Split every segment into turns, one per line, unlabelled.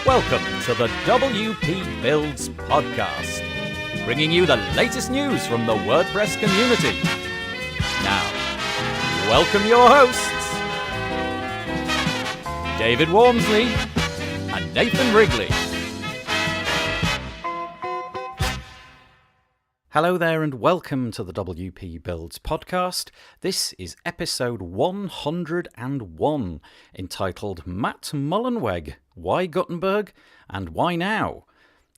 Welcome to the WP Builds podcast, bringing you the latest news from the WordPress community. Now, welcome your hosts, David Wormsley and Nathan Wrigley. Hello there and welcome to the WP Builds podcast. This is episode 101, entitled Matt Mullenweg, Why Gutenberg and Why Now?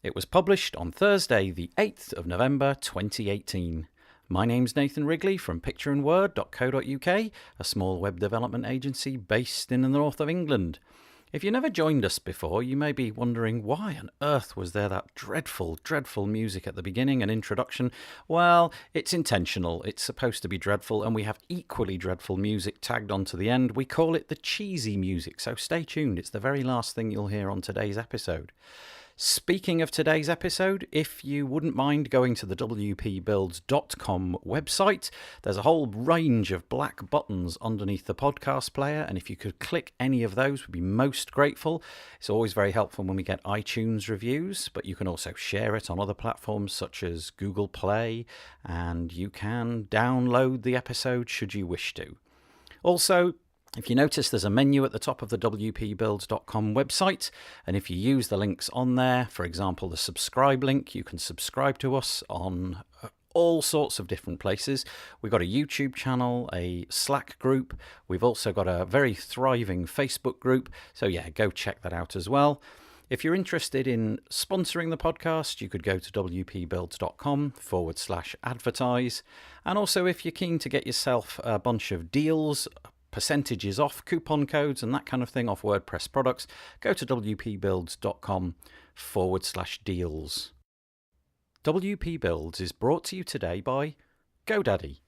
It was published on Thursday, the 8th of November 2018. My name's Nathan Wrigley from pictureandword.co.uk, a small web development agency based in the north of England. If you never joined us before, you may be wondering why on earth was there that dreadful music at the beginning and introduction. Well, it's intentional. It's supposed to be dreadful, and we have equally dreadful music tagged onto the end. We call it the cheesy music, so stay tuned. It's the very last thing you'll hear on today's episode. Speaking of today's episode, if you wouldn't mind going to the wpbuilds.com website, there's a whole range of black buttons underneath the podcast player, and if you could click any of those, we'd be most grateful. It's always very helpful when we get iTunes reviews, but you can also share it on other platforms such as Google Play, and you can download the episode should you wish to. Also, if you notice, there's a menu at the top of the wpbuilds.com website, and if you use the links on there, for example, the subscribe link, you can subscribe to us on all sorts of different places. We've got a YouTube channel, a Slack group. We've also got a very thriving Facebook group, so yeah, go check that out as well. If you're interested in sponsoring the podcast, you could go to wpbuilds.com/advertise. And also, if you're keen to get yourself a bunch of deals, percentages off, coupon codes and that kind of thing off WordPress products, go to wpbuilds.com/deals. WP Builds is brought to you today by GoDaddy.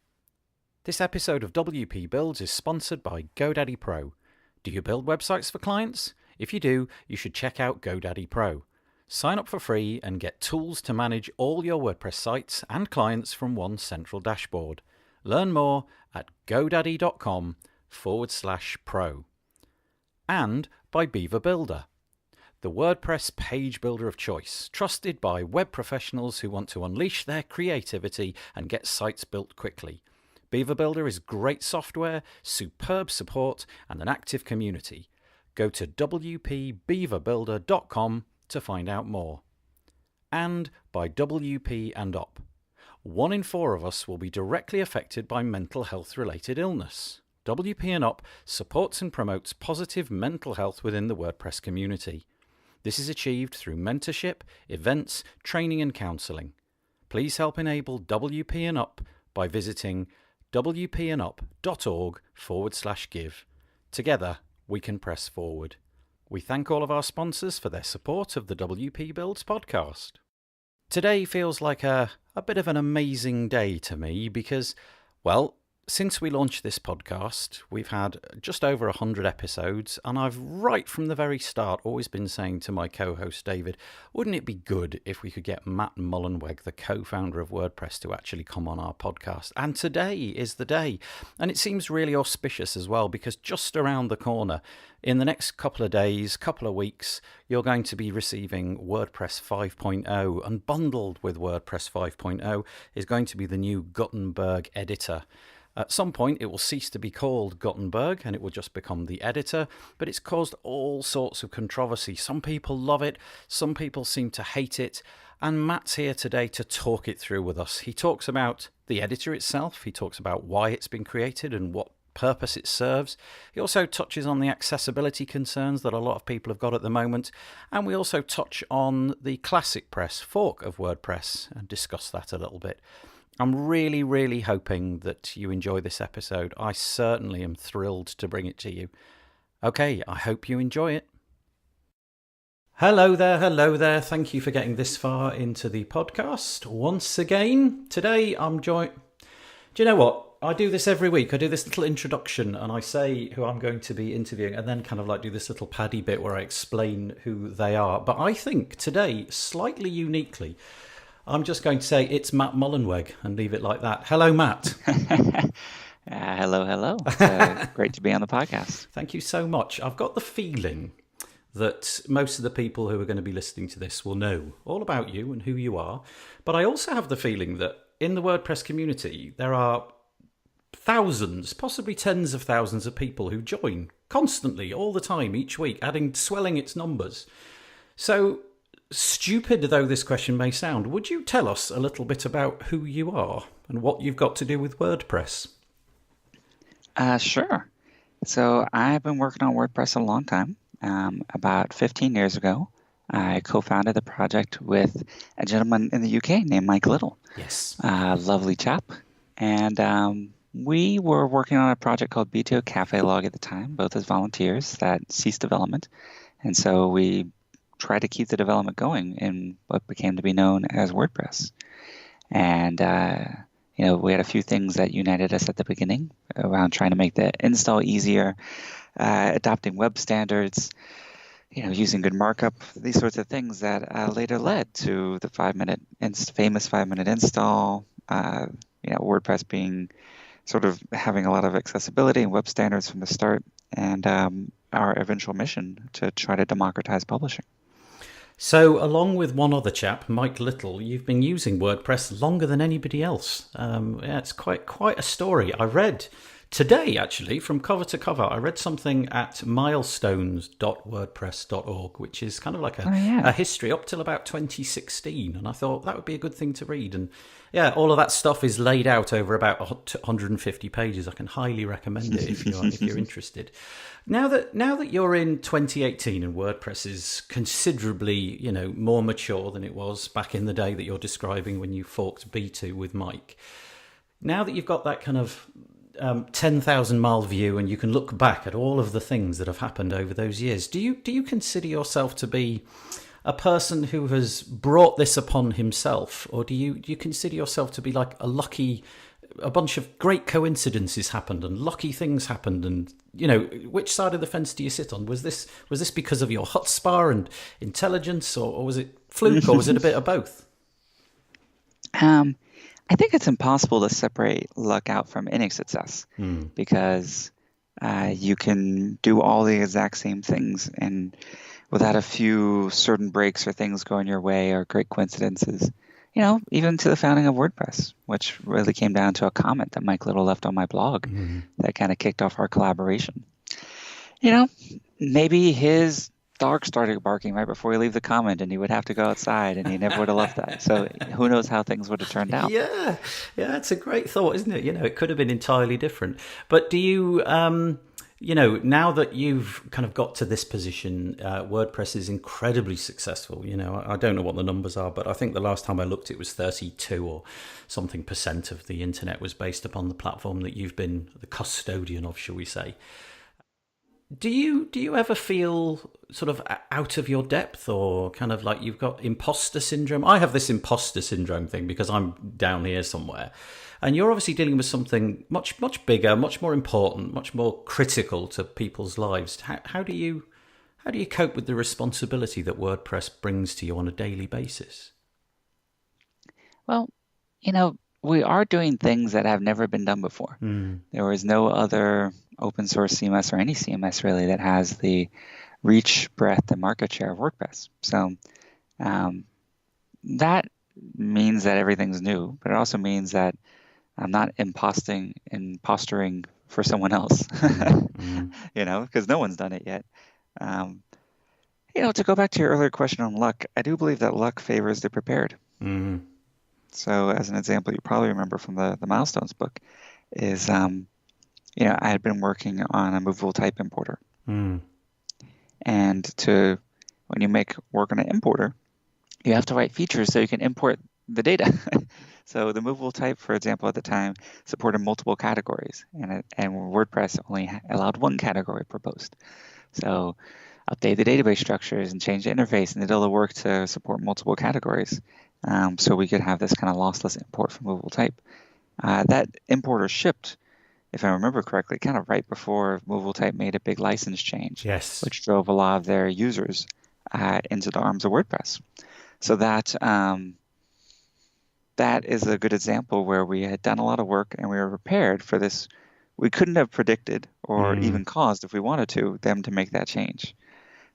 This episode of WP Builds is sponsored by GoDaddy Pro. Do you build websites for clients? If you do, you should check out GoDaddy Pro. Sign up for free and get tools to manage all your WordPress sites and clients from one central dashboard. Learn more at godaddy.com/pro. And by Beaver Builder, the WordPress page builder of choice, trusted by web professionals who want to unleash their creativity and get sites built quickly. Beaver Builder is great software, superb support, and an active community. Go to wpbeaverbuilder.com to find out more. And by WP and Up. 1 in 4 of us will be directly affected by mental health-related illness. WP and Up supports and promotes positive mental health within the WordPress community. This is achieved through mentorship, events, training and counselling. Please help enable WP and Up by visiting wpandup.org/give. Together, we can press forward. We thank all of our sponsors for their support of the WP Builds podcast. Today feels like a bit of an amazing day to me because, well, since we launched this podcast, we've had just over 100 episodes, and I've right from the very start always been saying to my co-host David, wouldn't it be good if we could get Matt Mullenweg, the co-founder of WordPress, to actually come on our podcast? And today is the day. And it seems really auspicious as well, because just around the corner, in the next couple of days, couple of weeks, you're going to be receiving WordPress 5.0, and bundled with WordPress 5.0 is going to be the new Gutenberg editor. At some point, it will cease to be called Gutenberg and it will just become the editor, but it's caused all sorts of controversy. Some people love it, some people seem to hate it, and Matt's here today to talk it through with us. He talks about the editor itself, he talks about why it's been created and what purpose it serves. He also touches on the accessibility concerns that a lot of people have got at the moment, and we also touch on the ClassicPress fork of WordPress and discuss that a little bit. I'm really hoping that you enjoy this episode. I certainly am thrilled to bring it to you. Okay, I hope you enjoy it. Hello there. Thank you for getting this far into the podcast once again. Today I'm joined... Do you know what? I do this every week. I do this little introduction and I say who I'm going to be interviewing and then kind of like do this little paddy bit where I explain who they are. But I think today, slightly uniquely, I'm just going to say it's Matt Mullenweg and leave it like that. Hello, Matt.
Hello. Great to be on the podcast.
Thank you so much. I've got the feeling that most of the people who are going to be listening to this will know all about you and who you are. But I also have the feeling that in the WordPress community, there are thousands, possibly tens of thousands of people who join constantly, all the time, each week, swelling its numbers. So, stupid though this question may sound, would you tell us a little bit about who you are and what you've got to do with WordPress?
Sure. So I've been working on WordPress a long time. About 15 years ago, I co-founded the project with a gentleman in the UK named Mike Little.
Yes.
Lovely chap. And we were working on a project called B2 Cafe Log at the time, both as volunteers that ceased development. And so we tried to keep the development going in what became to be known as WordPress. And we had a few things that united us at the beginning around trying to make the install easier, adopting web standards, using good markup, these sorts of things that later led to the famous 5-minute install, WordPress being sort of having a lot of accessibility and web standards from the start, and our eventual mission to try to democratize publishing.
So, along with one other chap, Mike Little, you've been using WordPress longer than anybody else. It's quite a story. I read today, actually, from cover to cover, I read something at milestones.wordpress.org, which is kind of like a history up till about 2016. And I thought that would be a good thing to read. And yeah, all of that stuff is laid out over about 150 pages. I can highly recommend it if you're interested. Now that you're in 2018 and WordPress is considerably, more mature than it was back in the day that you're describing when you forked B2 with Mike. Now that you've got that kind of 10,000 mile view and you can look back at all of the things that have happened over those years, do you consider yourself to be a person who has brought this upon himself, or do you consider yourself to be like a bunch of great coincidences happened and lucky things happened, and which side of the fence do you sit on? Was this because of your chutzpah and intelligence, or was it fluke, or was it a bit of both?
I think it's impossible to separate luck out from any success, because you can do all the exact same things and without a few certain breaks or things going your way or great coincidences. Even to the founding of WordPress, which really came down to a comment that Mike Little left on my blog that kind of kicked off our collaboration. Maybe his dog started barking right before he leave the comment and he would have to go outside and he never would have left that. So who knows how things would have turned out.
Yeah, it's a great thought, isn't it? It could have been entirely different. But do you... now that you've kind of got to this position, WordPress is incredibly successful. I don't know what the numbers are, but I think the last time I looked, it was 32 or something % of the internet was based upon the platform that you've been the custodian of, shall we say. Do you ever feel sort of out of your depth, or kind of like you've got imposter syndrome? I have this imposter syndrome thing because I'm down here somewhere. And you're obviously dealing with something much, much bigger, much more important, much more critical to people's lives. How do you cope with the responsibility that WordPress brings to you on a daily basis?
Well, we are doing things that have never been done before. There is no other open source CMS, or any CMS really, that has the reach, breadth, and market share of WordPress. So that means that everything's new, but it also means that I'm not imposturing for someone else, because no one's done it yet. To go back to your earlier question on luck, I do believe that luck favors the prepared. So as an example, you probably remember from the Milestones book is, I had been working on a movable type importer. And when you work on an importer, you have to write features so you can import the data. So the movable type, for example, at the time supported multiple categories, and WordPress only allowed one category per post. So update the database structures and change the interface and did all the work to support multiple categories. So we could have this kind of lossless import from movable type. That importer shipped, if I remember correctly, kind of right before movable type made a big license change,
yes,
which drove a lot of their users into the arms of WordPress. So that is a good example where we had done a lot of work and we were prepared for this. We couldn't have predicted or even caused, if we wanted to, them to make that change.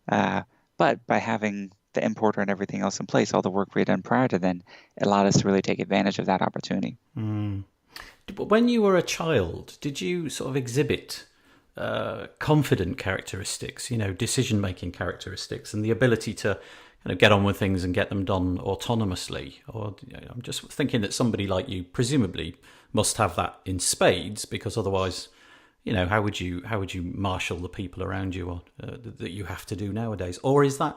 But by having the importer and everything else in place, all the work we had done prior to then, it allowed us to really take advantage of that opportunity.
But when you were a child, did you sort of exhibit confident characteristics, decision-making characteristics, and the ability to get on with things and get them done autonomously? Or I'm just thinking that somebody like you presumably must have that in spades, because otherwise, how would you marshal the people around you that you have to do nowadays? Or is that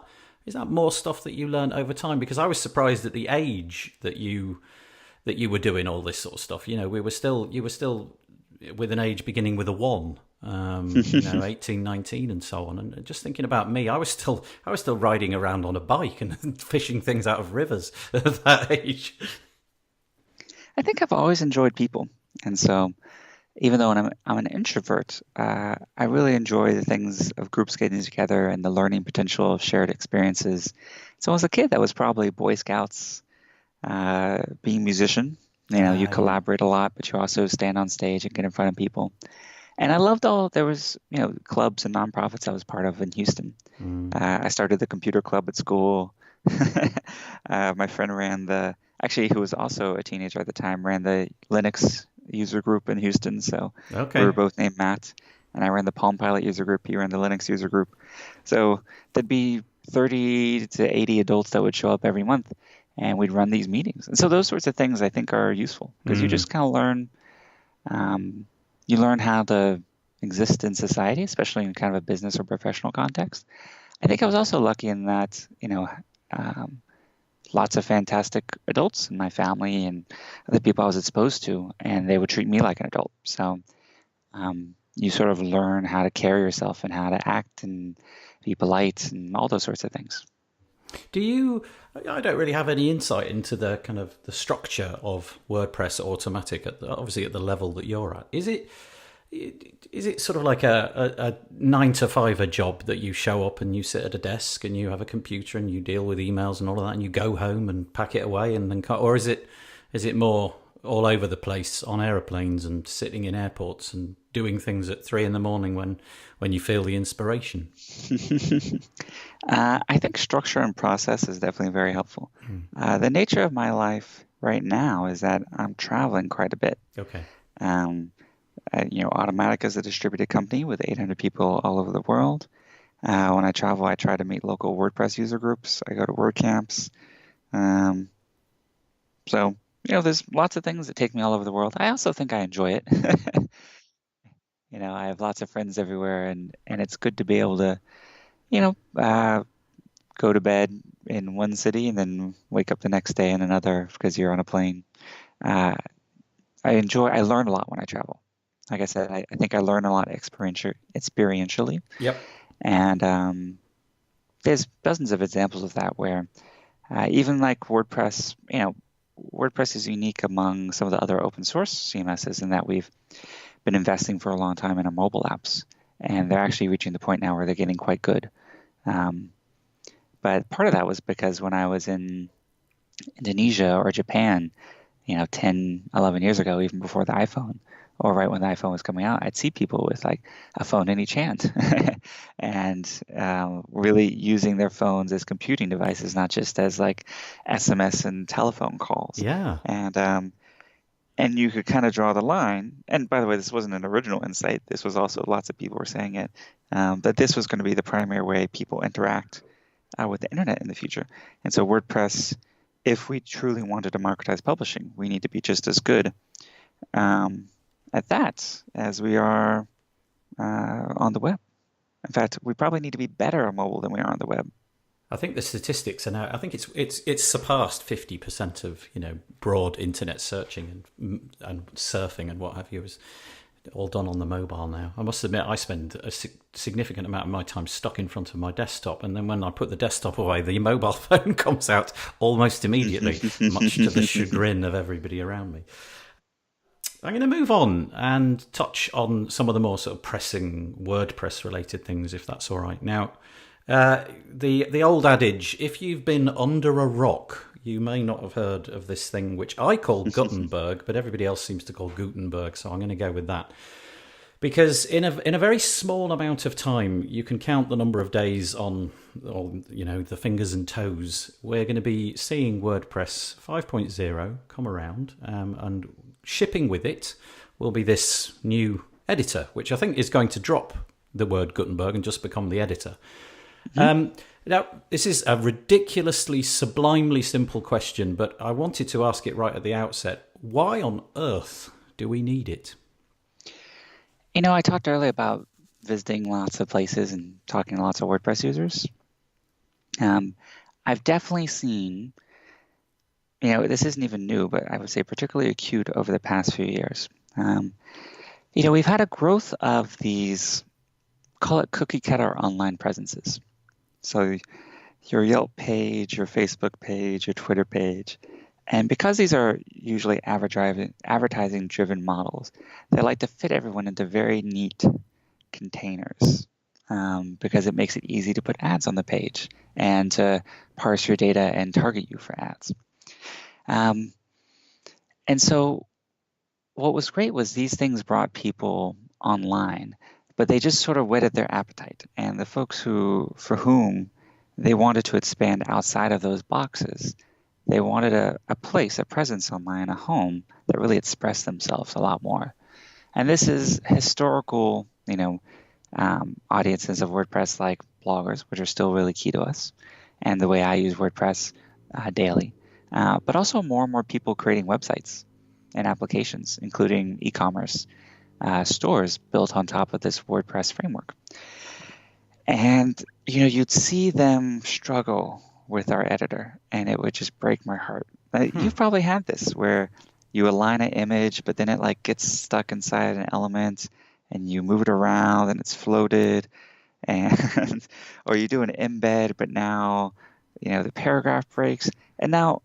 more stuff that you learned over time? Because I was surprised at the age that you were doing all this sort of stuff. You were still with an age beginning with a 1. 18, 19 and so on. And just thinking about me, I was still riding around on a bike and fishing things out of rivers at that age.
I think I've always enjoyed people. And so even though I'm an introvert, I really enjoy the things of groups getting together and the learning potential of shared experiences. So as a kid, that was probably Boy Scouts, being a musician. You collaborate a lot, but you also stand on stage and get in front of people. And I loved there was, clubs and nonprofits I was part of in Houston. I started the computer club at school. My friend who was also a teenager at the time, ran the Linux user group in Houston. So we were both named Matt. And I ran the Palm Pilot user group. He ran the Linux user group. So there'd be 30 to 80 adults that would show up every month, and we'd run these meetings. And so those sorts of things I think are useful, because you just kind of learn. You learn how to exist in society, especially in kind of a business or professional context. I think I was also lucky in that, lots of fantastic adults in my family and the people I was exposed to, and they would treat me like an adult. So you sort of learn how to carry yourself and how to act and be polite and all those sorts of things.
I don't really have any insight into the kind of the structure of WordPress Automatic, obviously at the level that you're at. Is it sort of like a 9 to 5 job that you show up and you sit at a desk and you have a computer and you deal with emails and all of that and you go home and pack it away and then or is it more all over the place on aeroplanes and sitting in airports and doing things at 3 a.m. when you feel the inspiration?
I think structure and process is definitely very helpful. The nature of my life right now is that I'm traveling quite a bit.
Okay.
Automatic is a distributed company with 800 people all over the world. When I travel, I try to meet local WordPress user groups. I go to WordCamps. There's lots of things that take me all over the world. I also think I enjoy it. I have lots of friends everywhere, and it's good to be able to, go to bed in one city and then wake up the next day in another because you're on a plane. I learn a lot when I travel. Like I said, I think I learn a lot experientially.
Yep.
And there's dozens of examples of that where even like WordPress, WordPress is unique among some of the other open source CMSs in that we've been investing for a long time in our mobile apps, and they're actually reaching the point now where they're getting quite good. But part of that was because when I was in Indonesia or Japan, 10, 11 years ago, even before the iPhone, or right when the iPhone was coming out, I'd see people with like a phone in each hand and really using their phones as computing devices, not just as like SMS and telephone calls.
Yeah.
And you could kind of draw the line. And by the way, this wasn't an original insight. This was also lots of people were saying it, that this was going to be the primary way people interact with the internet in the future. And so WordPress, if we truly want to democratize publishing, we need to be just as good at that as we are on the web. In fact, we probably need to be better on mobile than we are on the web.
I think the statistics are now. I think it's surpassed 50% of broad internet searching and surfing and what have you is all done on the mobile now. I must admit, I spend a significant amount of my time stuck in front of my desktop, and then when I put the desktop away, the mobile phone comes out almost immediately, much to the chagrin of everybody around me. I'm going to move on and touch on some of the more sort of pressing WordPress-related things, if that's all right. Now, the old adage, if you've been under a rock, you may not have heard of this thing, which I call Gutenberg, but everybody else seems to call Gutenberg, so I'm going to go with that. Because in a very small amount of time, you can count the number of days on the fingers and toes. We're going to be seeing WordPress 5.0 come around, and shipping with it will be this new editor, which I think is going to drop the word Gutenberg and just become the editor. Mm-hmm. Now, this is a ridiculously, sublimely simple question, but I wanted to ask it right at the outset. Why on earth do we need it?
I talked earlier about visiting lots of places and talking to lots of WordPress users. I've definitely seen, this isn't even new, but I would say particularly acute over the past few years. We've had a growth of these, call it cookie cutter online presences. So your Yelp page, your Facebook page, your Twitter page. And because these are usually advertising-driven models, they like to fit everyone into very neat containers because it makes it easy to put ads on the page and to parse your data and target you for ads. And so what was great was these things brought people online, but they just sort of whetted their appetite. And the folks for whom they wanted to expand outside of those boxes, they wanted a place, a presence online, a home that really expressed themselves a lot more. And this is historical, audiences of WordPress like bloggers, which are still really key to us, and the way I use WordPress daily. But also more and more people creating websites and applications, including e-commerce stores built on top of this WordPress framework. And, you'd see them struggle with our editor, and it would just break my heart. You've probably had this where you align an image, but then it gets stuck inside an element, and you move it around, and it's floated, and or you do an embed, but now the paragraph breaks. And now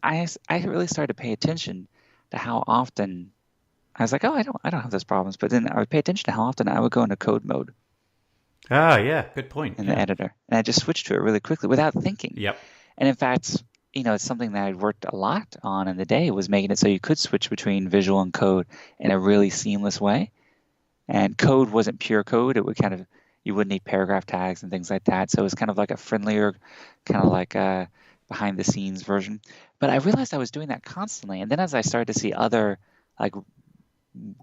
I really started to pay attention to how often I was like, oh, I don't have those problems. But then I would pay attention to how often I would go into code mode.
Ah, yeah, good point.
In the editor. And I just switched to it really quickly without thinking.
Yep.
And in fact, it's something that I'd worked a lot on in the day was making it so you could switch between visual and code in a really seamless way. And code wasn't pure code. It would you wouldn't need paragraph tags and things like that. So it was kind of like a friendlier, kind of like a behind the scenes version. But I realized I was doing that constantly. And then as I started to see other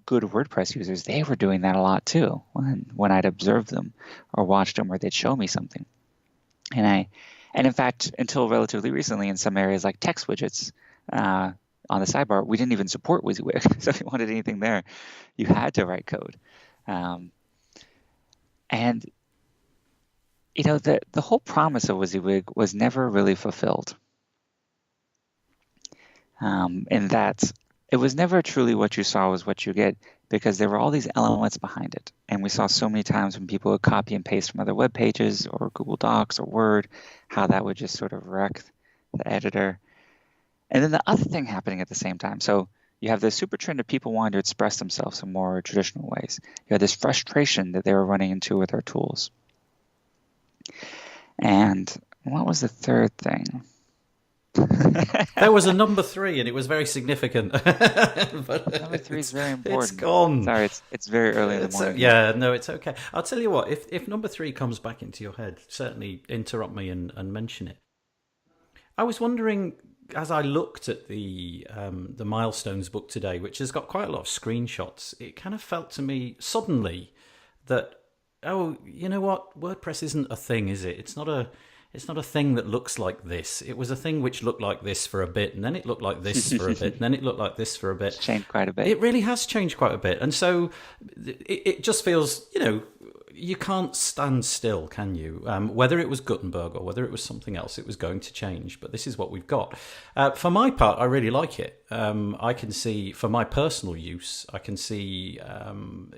good WordPress users, they were doing that a lot too when I'd observed them or watched them, or they'd show me something. And in fact, until relatively recently, in some areas like text widgets on the sidebar, we didn't even support WYSIWYG. So if you wanted anything there, you had to write code. And the whole promise of WYSIWYG was never really fulfilled. In that it was never truly what you saw was what you get, because there were all these elements behind it. And we saw so many times when people would copy and paste from other web pages or Google Docs or Word, how that would just sort of wreck the editor. And then the other thing happening at the same time. So you have this super trend of people wanting to express themselves in more traditional ways. You had this frustration that they were running into with our tools. And what was the third thing?
There was a number 3, and it was very significant.
But number 3 is very important.
It's gone.
Sorry, it's very early in the morning.
Yeah, no, it's okay. I'll tell you what, if number 3 comes back into your head, certainly interrupt me and mention it. I was wondering, as I looked at the Milestones book today, which has got quite a lot of screenshots, it kind of felt to me suddenly that, oh, you know what, WordPress isn't a thing, is it? It's not a thing that looks like this. It was a thing which looked like this for a bit, and then it looked like this for a bit, and then it looked like this for a bit.
It's changed quite a bit.
It really has changed quite a bit. And so it just feels, you can't stand still, can you? Whether it was Gutenberg or whether it was something else, it was going to change. But this is what we've got. For my part, I really like it. I can see, for my personal use, I can see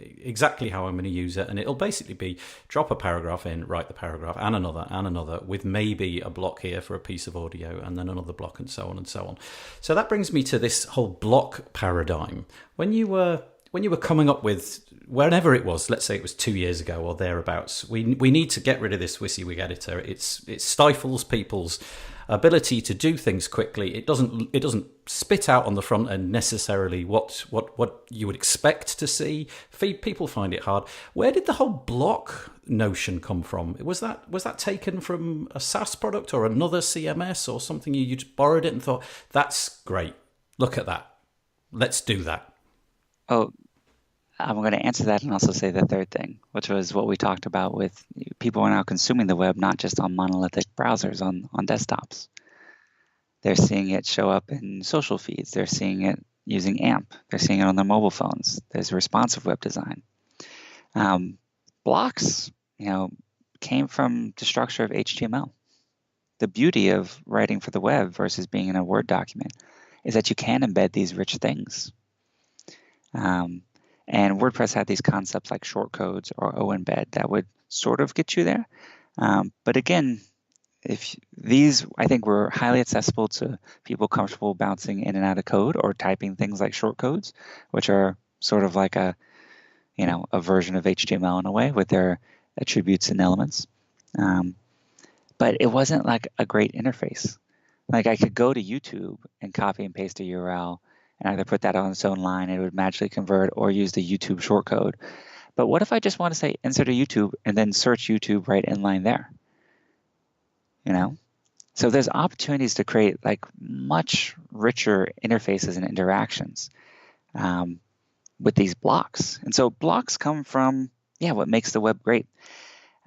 exactly how I'm going to use it. And it'll basically be drop a paragraph in, write the paragraph, and another, with maybe a block here for a piece of audio, and then another block, and so on and so on. So that brings me to this whole block paradigm. When you were coming up with, whenever it was, let's say it was 2 years ago or thereabouts, we need to get rid of this WYSIWYG editor. It stifles people's ability to do things quickly. It doesn't spit out on the front end necessarily what you would expect to see. People find it hard. Where did the whole block notion come from? Was that taken from a SaaS product or another CMS or something? You just borrowed it and thought, that's great. Look at that. Let's do that.
Oh, I'm going to answer that and also say the third thing, which was what we talked about with people are now consuming the web, not just on monolithic browsers on desktops. They're seeing it show up in social feeds. They're seeing it using AMP. They're seeing it on their mobile phones. There's responsive web design. Blocks, came from the structure of HTML. The beauty of writing for the web versus being in a Word document is that you can embed these rich things. And WordPress had these concepts like shortcodes or O-embed that would sort of get you there. But again, if these, I think, were highly accessible to people comfortable bouncing in and out of code or typing things like shortcodes, which are sort of like a version of HTML in a way with their attributes and elements. But it wasn't like a great interface. Like I could go to YouTube and copy and paste a URL and either put that on its own line, and it would magically convert, or use the YouTube shortcode. But what if I just want to say insert a YouTube and then search YouTube right in line there? So there's opportunities to create like much richer interfaces and interactions with these blocks. And so blocks come from, what makes the web great.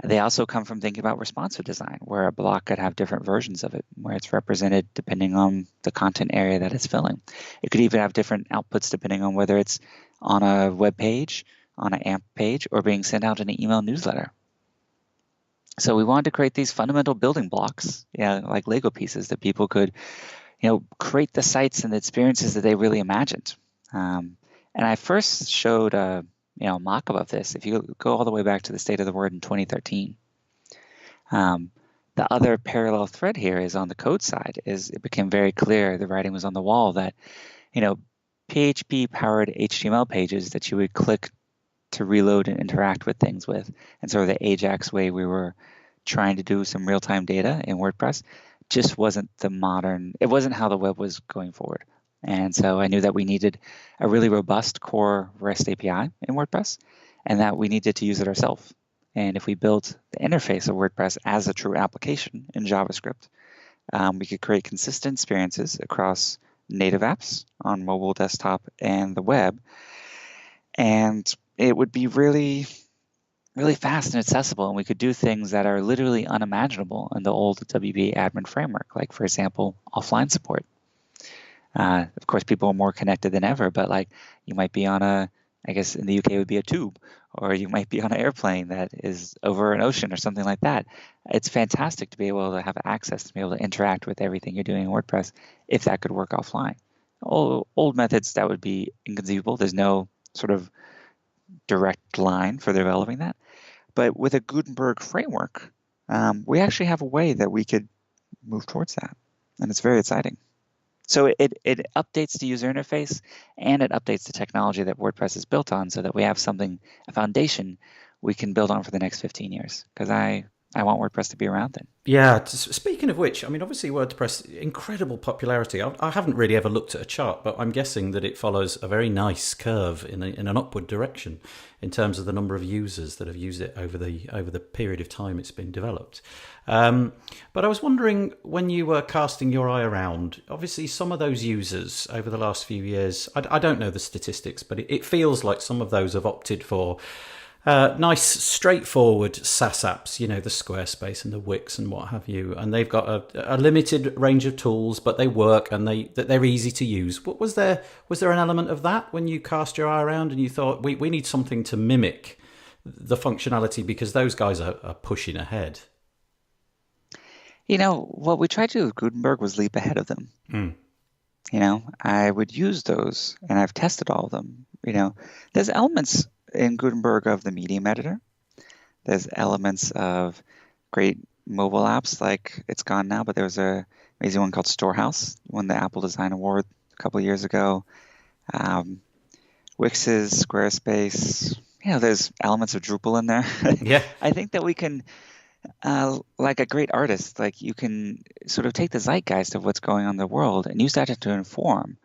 They also come from thinking about responsive design, where a block could have different versions of it, where it's represented depending on the content area that it's filling. It could even have different outputs depending on whether it's on a web page, on an AMP page, or being sent out in an email newsletter. So we wanted to create these fundamental building blocks, like Lego pieces that people could, create the sites and the experiences that they really imagined. And I first showed a mock-up of this. If you go all the way back to the State of the Word in 2013, the other parallel thread here is on the code side. It became very clear, the writing was on the wall, that PHP-powered HTML pages that you would click to reload and interact with things with, and sort of the Ajax way we were trying to do some real-time data in WordPress, just wasn't it wasn't how the web was going forward. And so I knew that we needed a really robust core REST API in WordPress, and that we needed to use it ourselves. And if we built the interface of WordPress as a true application in JavaScript, we could create consistent experiences across native apps on mobile, desktop, and the web. And it would be really, really fast and accessible, and we could do things that are literally unimaginable in the old WP admin framework, like, for example, offline support. Of course, people are more connected than ever, but like you might be on I guess in the UK it would be a tube, or you might be on an airplane that is over an ocean or something like that. It's fantastic to be able to have access, to be able to interact with everything you're doing in WordPress, if that could work offline. Old methods, that would be inconceivable. There's no sort of direct line for developing that. But with a Gutenberg framework, we actually have a way that we could move towards that, and it's very exciting. So it updates the user interface, and it updates the technology that WordPress is built on, so that we have a foundation we can build on for the next 15 years. Because I want WordPress to be around then.
Yeah, speaking of which, I mean, obviously WordPress, incredible popularity. I haven't really ever looked at a chart, but I'm guessing that it follows a very nice curve in an upward direction in terms of the number of users that have used it over the period of time it's been developed. But I was wondering, when you were casting your eye around, obviously some of those users over the last few years, I don't know the statistics, but it feels like some of those have opted for nice, straightforward SaaS apps, the Squarespace and the Wix and what have you, and they've got a limited range of tools, but they work and they're easy to use. Was there an element of that when you cast your eye around and you thought we need something to mimic the functionality, because those guys are pushing ahead?
What we tried to do with Gutenberg was leap ahead of them. I would use those, and I've tested all of them. There's elements in Gutenberg of the medium editor. There's elements of great mobile apps, like it's gone now, but there was a amazing one called Storehouse, won the Apple Design Award a couple of years ago. Wix's, Squarespace, there's elements of Drupal in there.
Yeah.
I think that we can Like a great artist, like you can sort of take the zeitgeist of what's going on in the world and use that to inform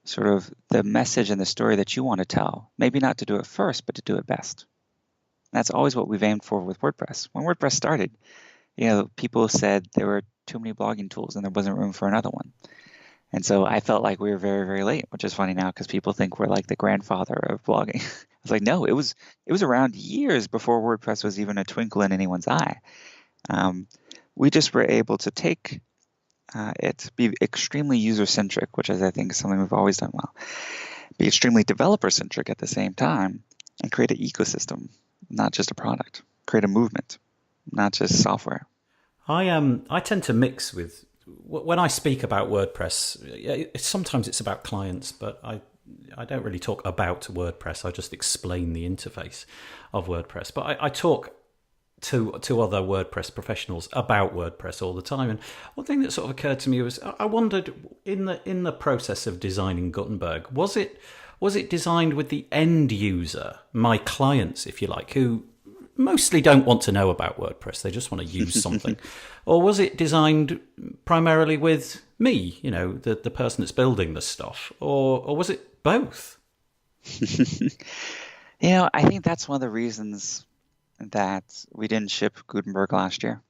sort of the message and the story that you want to tell. Maybe not to do it first, but to do it best. And that's always what we've aimed for with WordPress. When WordPress started, people said there were too many blogging tools and there wasn't room for another one. And so I felt like we were very, very late, which is funny now because people think we're like the grandfather of blogging. I was like, no, it was around years before WordPress was even a twinkle in anyone's eye. We just were able to take it, be extremely user-centric, which is, I think, something we've always done well, be extremely developer-centric at the same time, and create an ecosystem, not just a product, create a movement, not just software.
I tend to mix with, when I speak about WordPress, sometimes it's about clients, but I don't really talk about WordPress. I just explain the interface of WordPress. But I talk to other WordPress professionals about WordPress all the time. And one thing that sort of occurred to me was, I wondered, in the process of designing Gutenberg, was it designed with the end user, my clients, if you like, who mostly don't want to know about WordPress, they just want to use something, or was it designed primarily with me, the person that's building the stuff, or was it both?
I think that's one of the reasons that we didn't ship Gutenberg last year,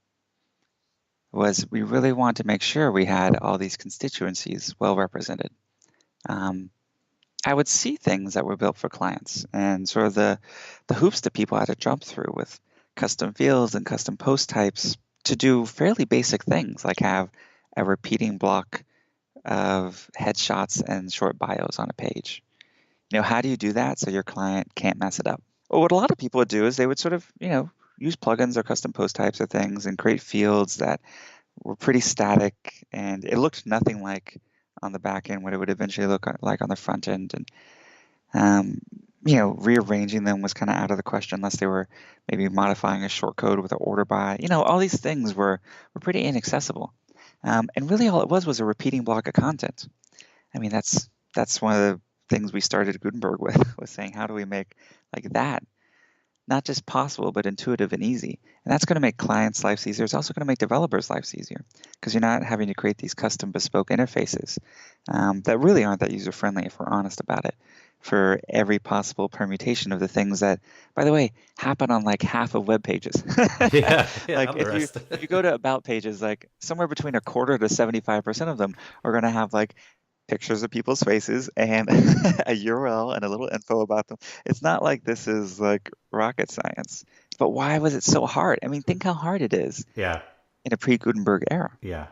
was we really wanted to make sure we had all these constituencies well represented. I would see things that were built for clients and sort of the hoops that people had to jump through with custom fields and custom post types to do fairly basic things like have a repeating block of headshots and short bios on a page. How do you do that so your client can't mess it up? Well, what a lot of people would do is they would sort of, use plugins or custom post types or things and create fields that were pretty static, and it looked nothing like on the back end what it would eventually look like on the front end. And, rearranging them was kind of out of the question unless they were maybe modifying a shortcode with an order by. All these things were pretty inaccessible. And really all it was a repeating block of content. I mean, that's one of the things we started Gutenberg with, was saying, how do we make like that not just possible, but intuitive and easy? And that's going to make clients' lives easier. It's also going to make developers' lives easier because you're not having to create these custom bespoke interfaces that really aren't that user-friendly, if we're honest about it, for every possible permutation of the things that, by the way, happen on like half of web pages.
Yeah,
like if you go to about pages, like somewhere between a quarter to 75% of them are going to have like pictures of people's faces and a URL and a little info about them. It's not like this is like rocket science. But why was it so hard? I mean, think how hard it is.
Yeah.
In a pre-Gutenberg era.
Yeah.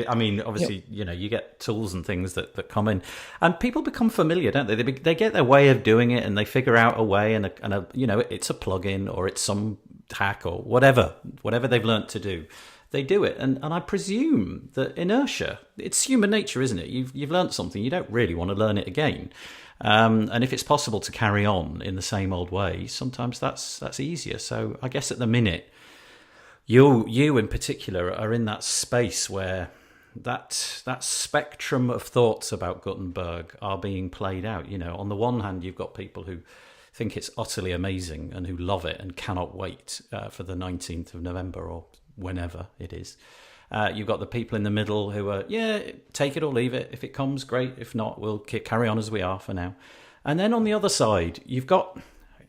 Obviously, you get tools and things that come in, and people become familiar, don't they? They get their way of doing it, and they figure out a way, and it's a plugin or it's some hack or whatever they've learnt to do. They do it, and I presume that inertia, it's human nature, isn't it? You've learnt something, you don't really want to learn it again, and if it's possible to carry on in the same old way, sometimes that's easier. So I guess at the minute, you in particular are in that space where that spectrum of thoughts about Gutenberg are being played out. On the one hand, you've got people who think it's utterly amazing and who love it and cannot wait for the 19th of November or whenever it is. You've got the people in the middle who are, take it or leave it. If it comes, great. If not, we'll carry on as we are for now. And then on the other side, you've got,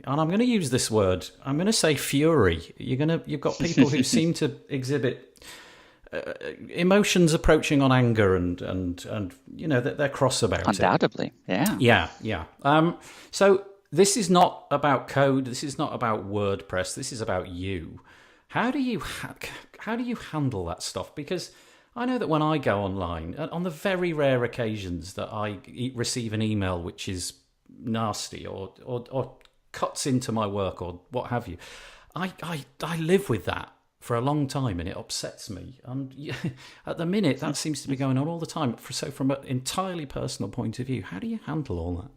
and I'm going to use this word, I'm going to say fury. You've got people who seem to exhibit emotions approaching on anger and they're cross about it.
Undoubtedly, yeah.
Yeah. So this is not about code. This is not about WordPress. This is about you. How do you handle that stuff? Because I know that when I go online, on the very rare occasions that I receive an email which is nasty or cuts into my work or what have you, I live with that for a long time and it upsets me. And at the minute, that seems to be going on all the time. So from an entirely personal point of view, how do you handle all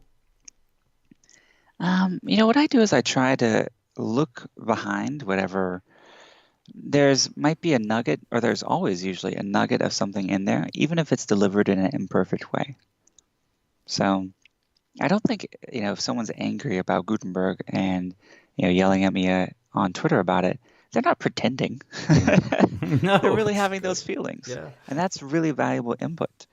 that? What I do is I try to look behind whatever. Might be a nugget, or there's always usually a nugget of something in there, even if it's delivered in an imperfect way. So I don't think, if someone's angry about Gutenberg and, yelling at me on Twitter about it, they're not pretending.
No,
They're really
it's
having
good.
those feelings.
Yeah.
And that's really valuable input.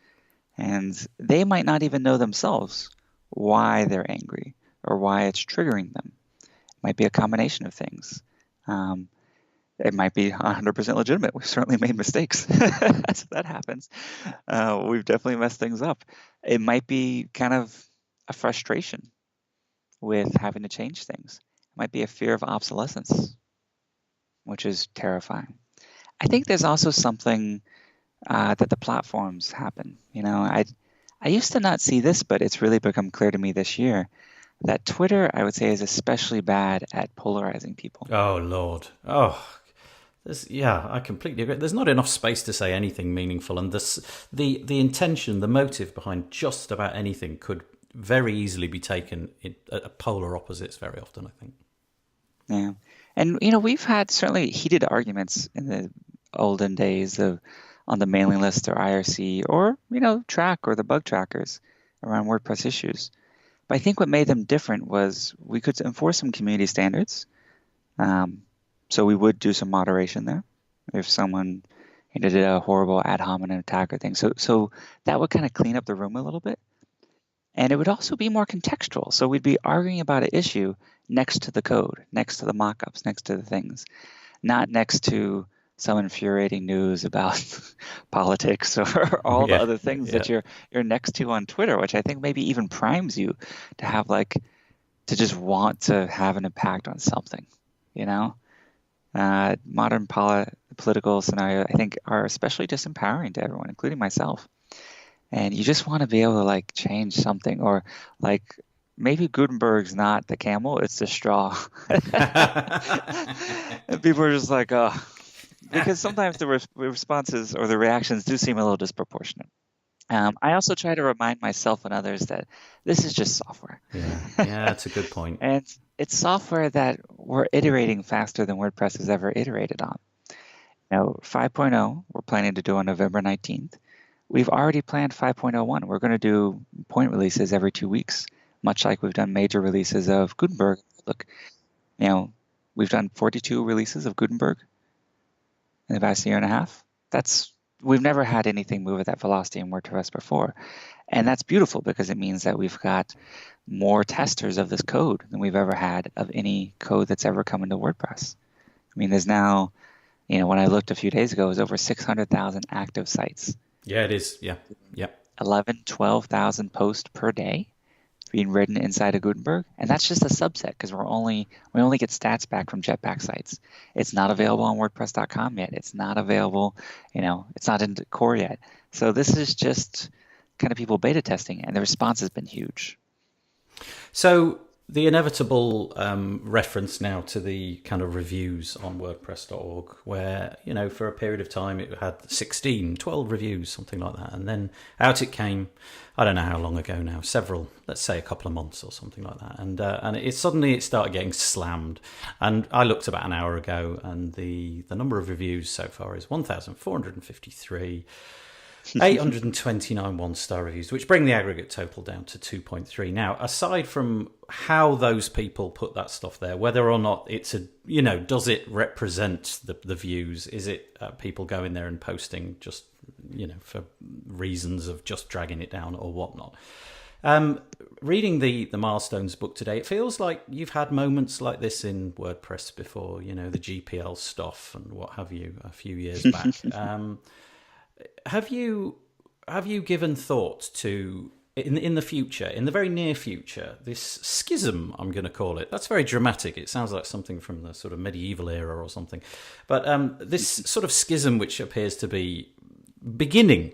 And they might not even know themselves why they're angry or why it's triggering them. It might be a combination of things. It might be 100% legitimate. We've certainly made mistakes. That happens. We've definitely messed things up. It might be kind of a frustration with having to change things. It might be a fear of obsolescence, which is terrifying. I think there's also something that the platforms happen. I used to not see this, but it's really become clear to me this year that Twitter, I would say, is especially bad at polarizing people.
Oh, Lord. Oh, I completely agree. There's not enough space to say anything meaningful, and the intention, the motive behind just about anything could very easily be taken at polar opposites very often, I think.
Yeah. And, we've had certainly heated arguments in the olden days on the mailing list or IRC or, Track or the bug trackers around WordPress issues. But I think what made them different was we could enforce some community standards. So we would do some moderation there if someone did a horrible ad hominem attack or thing. So that would kind of clean up the room a little bit. And it would also be more contextual. So we'd be arguing about an issue next to the code, next to the mockups, next to the things, not next to some infuriating news about politics or all the other things that you're next to on Twitter, which I think maybe even primes you to have to just want to have an impact on something, Modern political scenario, I think, are especially disempowering to everyone, including myself. And you just want to be able to change something, or maybe Gutenberg's not the camel, it's the straw. And people are just oh, because sometimes the responses or the reactions do seem a little disproportionate. I also try to remind myself and others that this is just software.
Yeah, that's a good point.
And it's software that we're iterating faster than WordPress has ever iterated on. 5.0, we're planning to do on November 19th. We've already planned 5.01. We're going to do point releases every 2 weeks, much like we've done major releases of Gutenberg. Look, we've done 42 releases of Gutenberg in the past year and a half. We've never had anything move at that velocity in WordPress before. And that's beautiful because it means that we've got more testers of this code than we've ever had of any code that's ever come into WordPress. I mean, there's now, when I looked a few days ago, it was over 600,000 active sites.
Yeah, it is. Yeah.
11, 12,000 posts per day being written inside of Gutenberg. And that's just a subset because we only get stats back from Jetpack sites. It's not available on WordPress.com yet. It's not available, it's not in the core yet. So this is just kind of people beta testing, and the response has been huge.
So the inevitable reference now to the kind of reviews on WordPress.org, where, for a period of time it had 12 reviews, something like that. And then out it came, I don't know how long ago now, several, let's say a couple of months or something like that. And it started getting slammed. And I looked about an hour ago, and the number of reviews so far is 1,453. 829 one-star reviews, which bring the aggregate total down to 2.3. Now, aside from how those people put that stuff there, whether or not it's does it represent the views? Is it people going there and posting just, for reasons of just dragging it down or whatnot? Reading the Milestones book today, it feels like you've had moments like this in WordPress before, the GPL stuff and what have you a few years back. Have you given thought to, in the future, in the very near future, this schism, I'm going to call it? That's very dramatic. It sounds like something from the sort of medieval era or something. But this sort of schism, which appears to be beginning,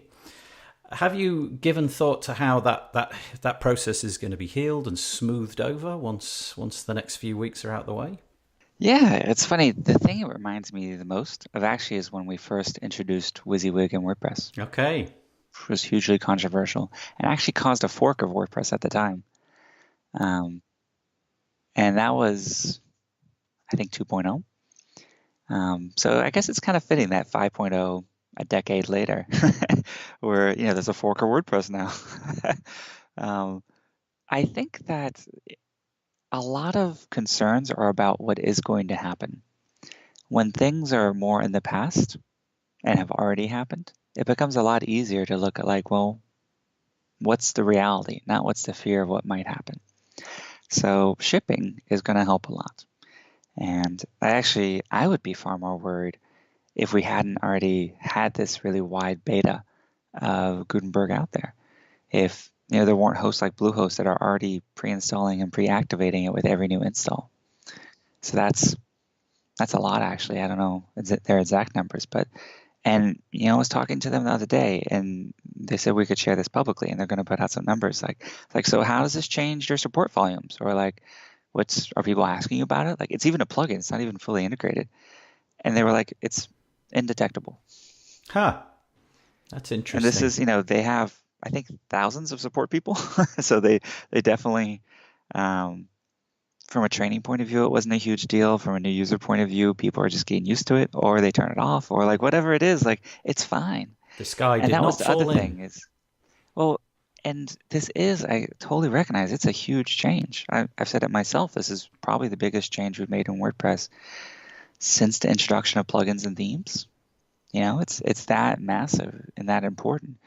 have you given thought to how that process is going to be healed and smoothed over once the next few weeks are out the way?
Yeah, it's funny. The thing it reminds me the most of actually is when we first introduced WYSIWYG in WordPress.
Okay.
Which was hugely controversial and actually caused a fork of WordPress at the time. And that was, I think, 2.0. So I guess it's kind of fitting that 5.0 a decade later, where, there's a fork of WordPress now. I think that a lot of concerns are about what is going to happen when things are more in the past and have already happened, it becomes a lot easier to look at like, well, what's the reality, not what's the fear of what might happen. So shipping is going to help a lot. And I would be far more worried if we hadn't already had this really wide beta of Gutenberg out there. If there weren't hosts like Bluehost that are already pre-installing and pre-activating it with every new install. So that's a lot, actually. I don't know their exact numbers, but I was talking to them the other day, and they said we could share this publicly, and they're going to put out some numbers like so how does this change your support volumes, or like are people asking you about it? Like, it's even a plugin, it's not even fully integrated, and they were like, it's indetectable.
That's interesting.
And this is, they have, I think, thousands of support people, so they definitely, from a training point of view, it wasn't a huge deal. From a new user point of view, people are just getting used to it, or they turn it off, or like whatever it is, like it's fine.
The sky did
and that
not
was the
fall
other
in.
thing is, well, and this is, I totally recognize it's a huge change. I've said it myself. This is probably the biggest change we've made in WordPress since the introduction of plugins and themes. It's that massive and that important.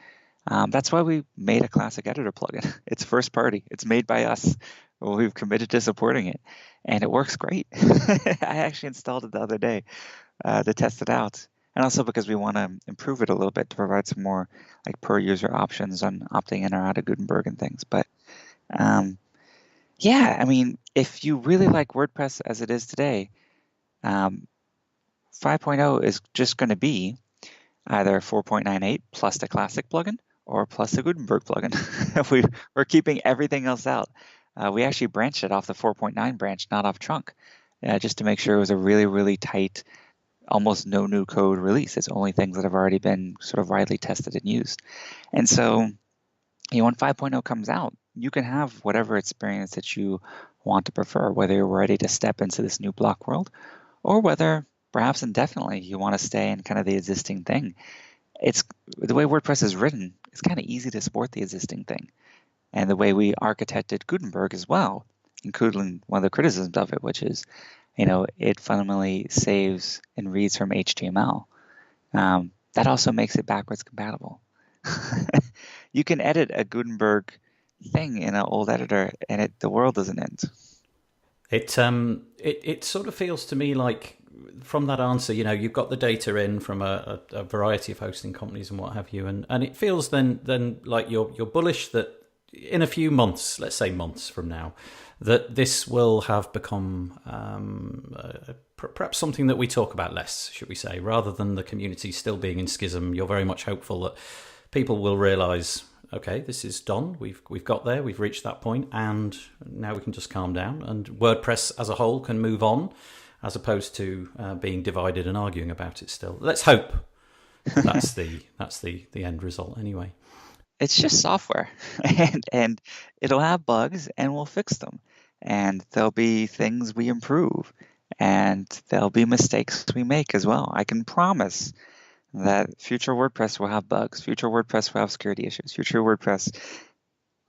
That's why we made a classic editor plugin. It's first party. It's made by us. We've committed to supporting it, and it works great. I actually installed it the other day to test it out, and also because we want to improve it a little bit to provide some more like per user options on opting in or out of Gutenberg and things. But yeah, I mean, if you really like WordPress as it is today, 5.0 is just going to be either 4.98 plus the Classic plugin or plus the Gutenberg plugin. We're keeping everything else out. We actually branched it off the 4.9 branch, not off trunk, just to make sure it was a really, really tight, almost no new code release. It's only things that have already been sort of widely tested and used. And so, when 5.0 comes out, you can have whatever experience that you want to prefer, whether you're ready to step into this new block world, or whether perhaps indefinitely you want to stay in kind of the existing thing. It's the way WordPress is written, it's kind of easy to support the existing thing. And the way we architected Gutenberg as well, including one of the criticisms of it, which is, it fundamentally saves and reads from HTML. That also makes it backwards compatible. You can edit a Gutenberg thing in an old editor, and the world doesn't end.
It sort of feels to me like, from that answer, you've got the data in from a variety of hosting companies and what have you, and it feels then like you're bullish that in a few months, let's say months from now, that this will have become perhaps something that we talk about less, should we say, rather than the community still being in schism. You're very much hopeful that people will realise, okay, this is done. We've got there. We've reached that point, and now we can just calm down. And WordPress as a whole can move on, as opposed to being divided and arguing about it still. Let's hope that's the end result anyway.
It's just software, and it'll have bugs, and we'll fix them. And there'll be things we improve, and there'll be mistakes we make as well. I can promise that future WordPress will have bugs. Future WordPress will have security issues. Future WordPress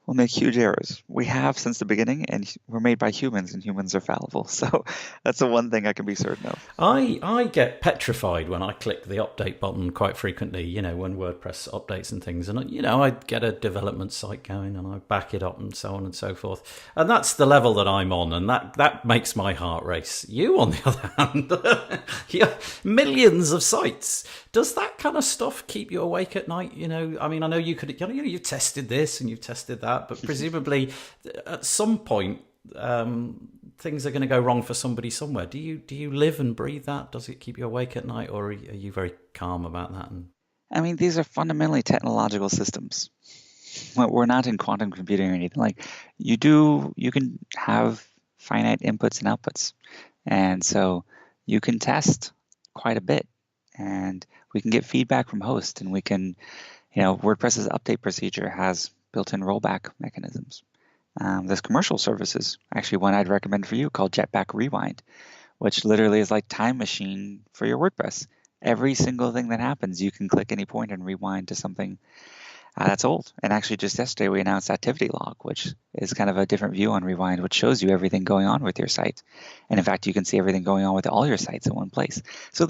will make huge errors. We have since the beginning, and we're made by humans, and humans are fallible. So that's the one thing I can be certain of.
I get petrified when I click the update button quite frequently, when WordPress updates and things. And, I get a development site going and I back it up and so on and so forth. And that's the level that I'm on, and that makes my heart race. You, on the other hand, millions of sites. Does that kind of stuff keep you awake at night? I mean, I know you could, you've tested this and you've tested that, but presumably at some point, things are going to go wrong for somebody somewhere. Do you live and breathe that? Does it keep you awake at night, or are you very calm about that?
I mean, these are fundamentally technological systems. We're not in quantum computing or anything. Like, you can have finite inputs and outputs, and so you can test quite a bit, and we can get feedback from hosts, and we can, WordPress's update procedure has built-in rollback mechanisms. There's commercial services, actually one I'd recommend for you, called Jetpack Rewind, which literally is like time machine for your WordPress. Every single thing that happens, you can click any point and rewind to something That's old. And actually, just yesterday, we announced Activity Log, which is kind of a different view on Rewind, which shows you everything going on with your site. And in fact, you can see everything going on with all your sites in one place. So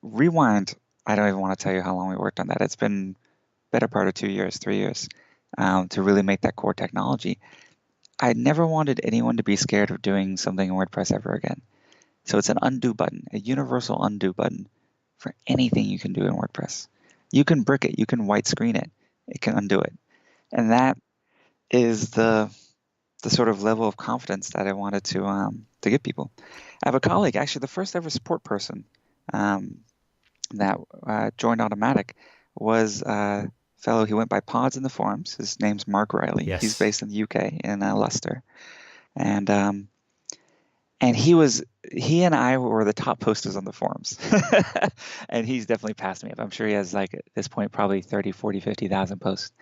Rewind, I don't even want to tell you how long we worked on that. It's been better part of 2 years, 3 years, to really make that core technology. I never wanted anyone to be scared of doing something in WordPress ever again. So it's an undo button, a universal undo button for anything you can do in WordPress. You can brick it, you can white screen it, it can undo it. And that is the sort of level of confidence that I wanted to give people. I have a colleague, actually the first ever support person that joined Automatic was a fellow who went by Pods in the forums. His name's Mark Riley.
Yes.
He's based in the UK, in Leicester. And he and I were the top posters on the forums. And he's definitely passed me up. I'm sure he has, like, at this point, probably 30, 40, 50,000 posts.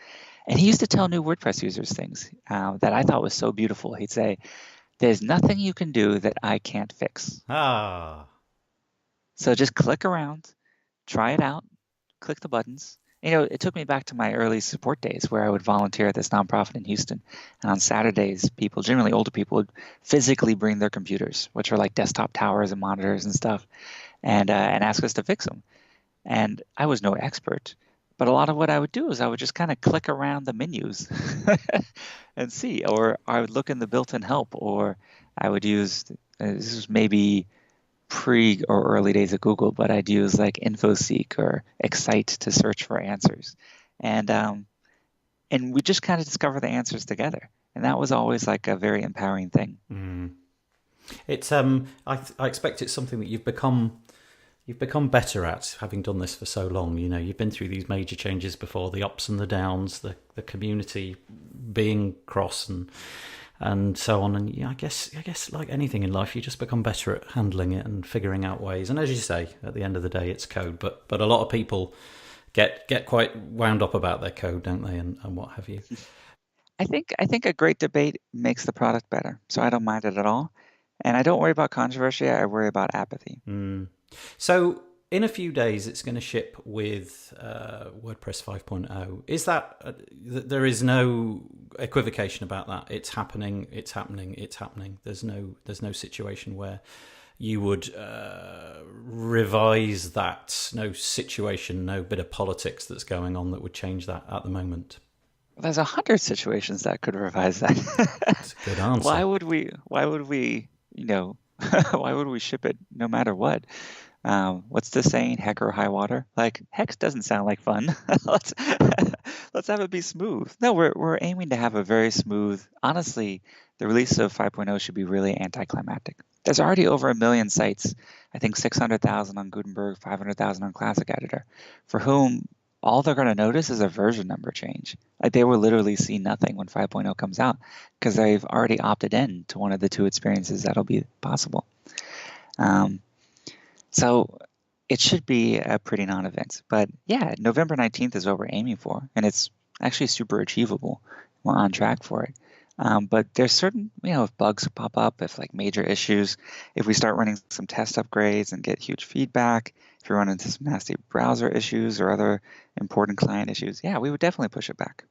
And he used to tell new WordPress users things that I thought was so beautiful. He'd say, there's nothing you can do that I can't fix. So just click around, try it out, click the buttons. It took me back to my early support days where I would volunteer at this nonprofit in Houston. And on Saturdays, people, generally older people, would physically bring their computers, which are like desktop towers and monitors and stuff, and ask us to fix them. And I was no expert, but a lot of what I would do is I would just kind of click around the menus and see, or I would look in the built-in help, or I would use, this was maybe pre or early days of Google, but I'd use like InfoSeek or Excite to search for answers. And we just kind of discover the answers together. And that was always like a very empowering thing.
It's I expect it's something that you've become better at, having done this for so long. You've been through these major changes before, the ups and the downs, the community being cross and so on. And I guess like anything in life, you just become better at handling it and figuring out ways. And as you say, at the end of the day, it's code. But a lot of people get quite wound up about their code, don't they? And what have you.
I think a great debate makes the product better. So I don't mind it at all. And I don't worry about controversy. I worry about apathy.
So in a few days, it's going to ship with WordPress 5.0. Is that there is no equivocation about that? It's happening. It's happening. It's happening. There's no situation where you would revise that. No situation. No bit of politics that's going on that would change that at the moment.
There's 100 situations that could revise that.
That's a good answer.
Why would we? Why would we ship it no matter what? What's the saying? Heck or high water? Like, heck doesn't sound like fun. let's have it be smooth. No, we're aiming to have a very smooth. Honestly, the release of 5.0 should be really anticlimactic. There's already over 1 million sites. I think 600,000 on Gutenberg, 500,000 on Classic Editor, for whom all they're going to notice is a version number change. Like, they will literally see nothing when 5.0 comes out because they've already opted in to one of the two experiences that'll be possible. So it should be a pretty non-event. But yeah, November 19th is what we're aiming for, and it's actually super achievable. We're on track for it. But there's certain, if bugs pop up, if like major issues, if we start running some test upgrades and get huge feedback, if we run into some nasty browser issues or other important client issues, yeah, we would definitely push it back.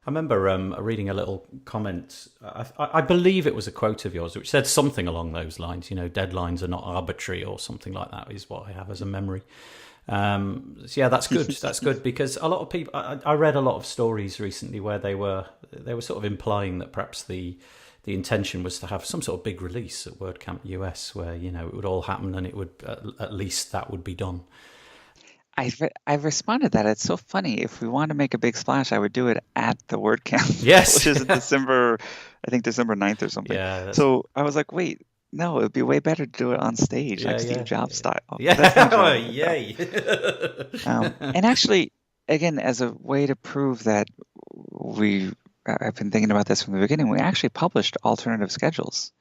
I remember reading a little comment. I believe it was a quote of yours, which said something along those lines. Deadlines are not arbitrary, or something like that is what I have as a memory. So yeah, that's good. That's good, because a lot of people. I read a lot of stories recently where they were sort of implying that perhaps the intention was to have some sort of big release at WordCamp US, where it would all happen and it would at least that would be done.
I've responded that it's so funny. If we want to make a big splash, I would do it at the WordCamp,
yes,
which is December 9th or something.
Yeah,
so I was like, wait, no, it'd be way better to do it on stage, like Steve Jobs style.
Yeah, yay.
And actually, again, as a way to prove that I've been thinking about this from the beginning, we actually published alternative schedules.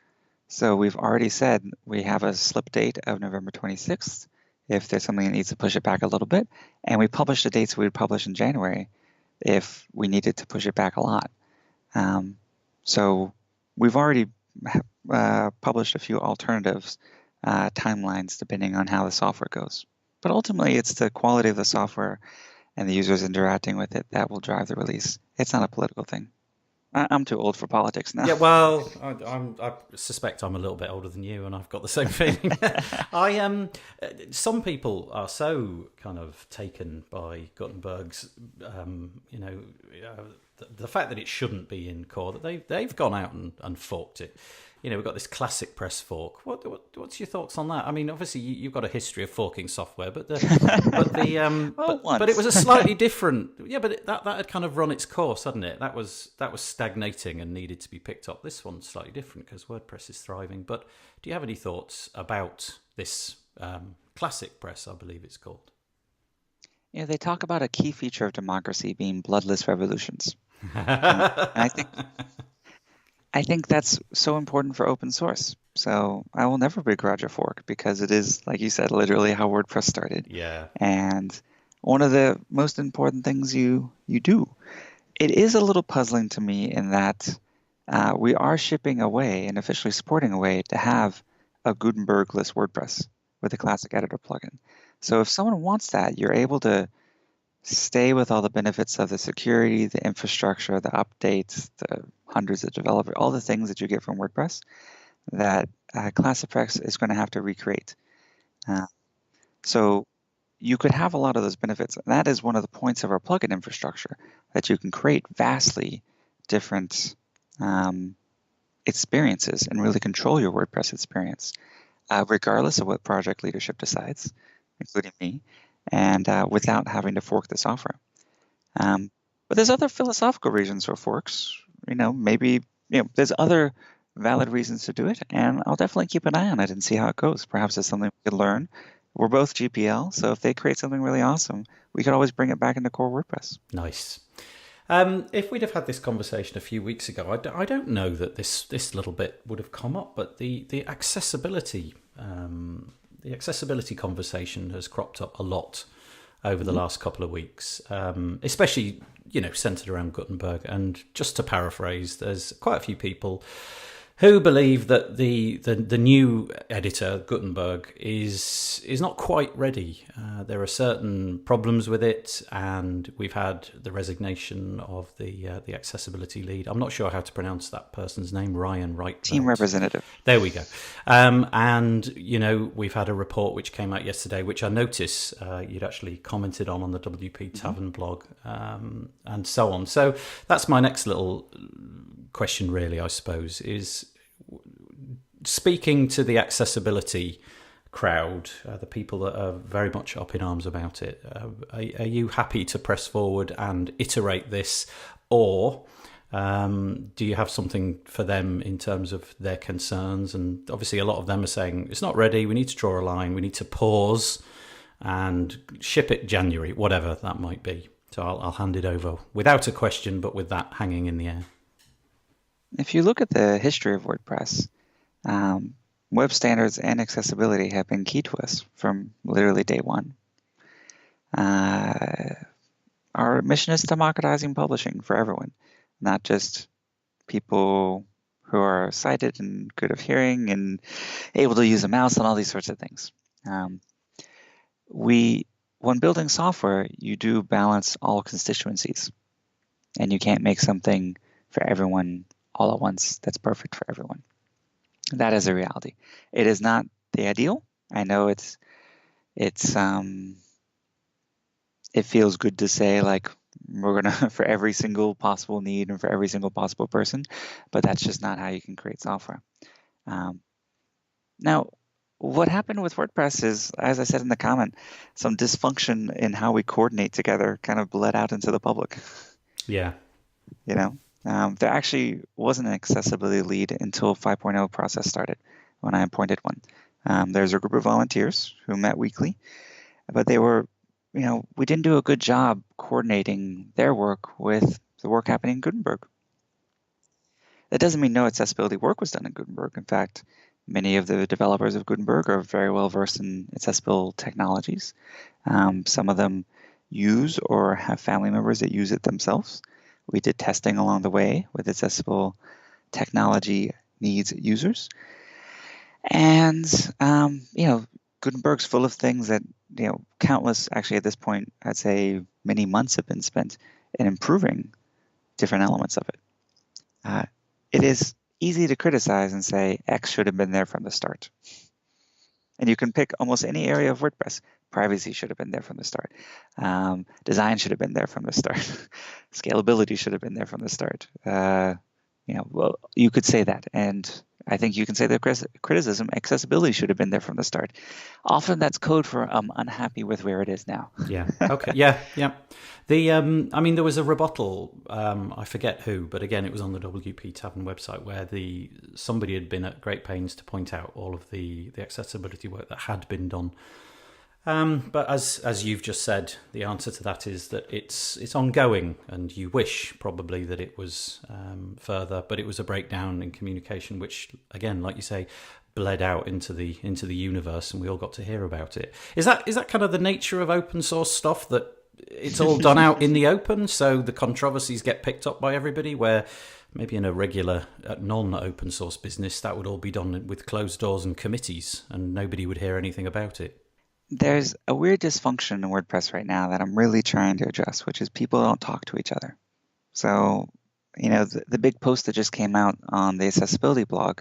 So we've already said we have a slip date of November 26th. If there's something that needs to push it back a little bit. And we published the dates we would publish in January if we needed to push it back a lot. So we've already published a few alternatives, timelines, depending on how the software goes. But ultimately, it's the quality of the software and the users interacting with it that will drive the release. It's not a political thing. I'm too old for politics now.
Yeah, well, I suspect I'm a little bit older than you, and I've got the same feeling. Some people are so kind of taken by Gutenberg's, the fact that it shouldn't be in core, that they've gone out and forked it. We've got this ClassicPress fork. What's your thoughts on that? I mean, obviously you've got a history of forking software, but it was a slightly different. Yeah, but that had kind of run its course, hadn't it? That was stagnating and needed to be picked up. This one's slightly different because WordPress is thriving. But do you have any thoughts about this ClassicPress? I believe it's called.
Yeah, they talk about a key feature of democracy being bloodless revolutions. And I think that's so important for open source. So I will never begrudge a fork because it is, like you said, literally how WordPress started.
Yeah.
And one of the most important things you do. It is a little puzzling to me in that we are shipping away and officially supporting a way to have a Gutenberg-less WordPress with a Classic Editor plugin. So if someone wants that, you're able to stay with all the benefits of the security, the infrastructure, the updates, the hundreds of developers, all the things that you get from WordPress that ClassicPress is going to have to recreate. So you could have a lot of those benefits. And that is one of the points of our plugin infrastructure, that you can create vastly different experiences and really control your WordPress experience, regardless of what project leadership decides, including me, and without having to fork the software. But there's other philosophical reasons for forks. Maybe there's other valid reasons to do it, and I'll definitely keep an eye on it and see how it goes. Perhaps it's something we could learn. We're both GPL, so if they create something really awesome, we could always bring it back into core WordPress.
Nice. If we'd have had this conversation a few weeks ago, I don't know that this little bit would have come up, but the accessibility conversation has cropped up a lot over the last couple of weeks, especially centered around Gutenberg. And just to paraphrase, there's quite a few people who believe that the new editor, Gutenberg, is not quite ready. There are certain problems with it, and we've had the resignation of the accessibility lead. I'm not sure how to pronounce that person's name, Ryan Wright.
Team representative.
There we go. And, we've had a report which came out yesterday, which I noticed you'd actually commented on the WP Tavern blog, and so on. So that's my next little question, really, I suppose, is speaking to the accessibility crowd, the people that are very much up in arms about it. Are you happy to press forward and iterate this, or do you have something for them in terms of their concerns? And obviously a lot of them are saying it's not ready, we need to draw a line, we need to pause and ship it January, whatever that might be. So I'll hand it over without a question, but with that hanging in the air.
If you look at the history of WordPress, web standards and accessibility have been key to us from literally day one. Our mission is democratizing publishing for everyone, not just people who are sighted and good of hearing and able to use a mouse and all these sorts of things. When building software, you do balance all constituencies, and you can't make something for everyone all at once that's perfect for everyone. That is a reality. It is not the ideal. I know it feels good to say, like, we're gonna for every single possible need and for every single possible person, but that's just not how you can create software. Now, what happened with WordPress is, as I said in the comment, some dysfunction in how we coordinate together kind of bled out into the public.
Yeah.
There actually wasn't an accessibility lead until 5.0 process started, when I appointed one. There's a group of volunteers who met weekly, but they were, we didn't do a good job coordinating their work with the work happening in Gutenberg. That doesn't mean no accessibility work was done in Gutenberg. In fact, many of the developers of Gutenberg are very well versed in accessible technologies. Some of them use or have family members that use it themselves. We did testing along the way with accessible technology needs users. And, Gutenberg's full of things that countless, actually at this point, I'd say many months have been spent in improving different elements of it. It is easy to criticize and say X should have been there from the start. And you can pick almost any area of WordPress. Privacy should have been there from the start. Design should have been there from the start. Scalability should have been there from the start. Well, you could say that. And I think you can say the criticism, accessibility should have been there from the start. Often that's code for I'm unhappy with where it is now.
Yeah. Okay. Yeah. There was a rebuttal. I forget who, but again, it was on the WP Tavern website where somebody had been at great pains to point out all of the accessibility work that had been done. But as you've just said, the answer to that is that it's ongoing, and you wish probably that it was further, but it was a breakdown in communication, which again, like you say, bled out into the universe, and we all got to hear about it. Is that kind of the nature of open source stuff, that it's all done out in the open, so the controversies get picked up by everybody, where maybe in a regular non-open source business that would all be done with closed doors and committees, and nobody would hear anything about it?
There's a weird dysfunction in WordPress right now that I'm really trying to address, which is people don't talk to each other. So, the big post that just came out on the accessibility blog,